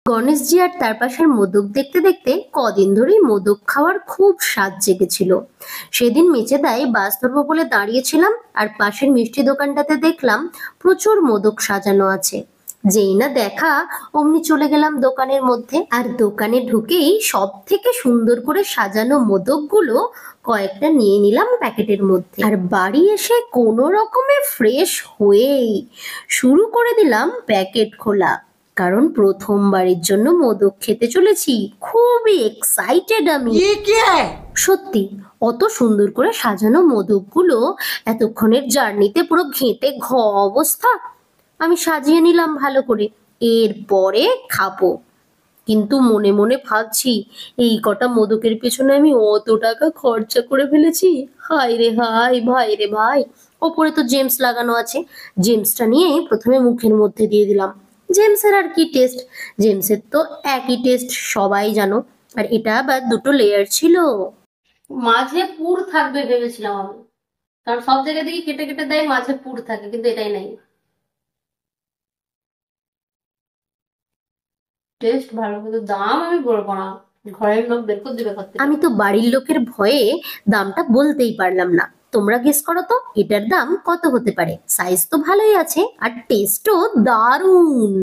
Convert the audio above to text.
গণেশজি আর তার পাশের মোদক দেখতে দেখতে কদিন ধরেই মোদক খাওয়ার খুব স্বাদ জেগেছিল। সেদিন মেচেদায় বাস ধরবো বলে দাঁড়িয়েছিলাম, আর পাশের মিষ্টি দোকানটাতে দেখলাম প্রচুর মোদক সাজানো আছে। যেই না দেখা অমনি চলে গেলাম দোকানের মধ্যে, আর দোকানে ঢুকেই সব থেকে সুন্দর করে সাজানো মোদকগুলো কয়েকটা নিয়ে নিলাম প্যাকেটের মধ্যে। আর বাড়ি এসে কোনো রকমে ফ্রেশ হয়েই শুরু করে দিলাম প্যাকেট খোলা, কারণ প্রথমবারের জন্য মোদক খেতে চলেছি। খুবই এক্সাইটেড আমি। সত্যি অত সুন্দর করে সাজানো মোদকগুলো এতক্ষণের জার্নিতে পুরো ঘেঁটে অবস্থা। আমি সাজিয়ে নিলাম ভালো করে, এরপরে খাবো। কিন্তু মনে মনে ভাবছি এই কটা মোদকের পেছনে আমি অত টাকা খরচা করে ফেলেছি। হায় রে হায়, ভাই রে ভাই। ওপরে তো জেমস লাগানো আছে, জেমসটা নিয়ে প্রথমে মুখের মধ্যে দিয়ে দিলাম। জেমসের আর কি টেস্ট, জেমসের তো একই টেস্ট সবাই জানো। আর এটা আবার দুটো লেয়ার ছিল। মাঝে পুর থাকবে ভেবেছিলাম আমি, কারণ সব জায়গা থেকে কেটে কেটে দেয় মাঝে পুর থাকে, কিন্তু এটাই নাই। টেস্ট ভালো, কিন্তু দাম আমি বলবো না, ঘরের লোক বের করে দিবে। আমি তো বাড়ির লোকের ভয়ে দামটা বলতেই পারলাম না। তোমরা গেস করো তো এটার দাম কত হতে পারে। সাইজ তো ভালোই আছে আর টেস্টও দারুণ।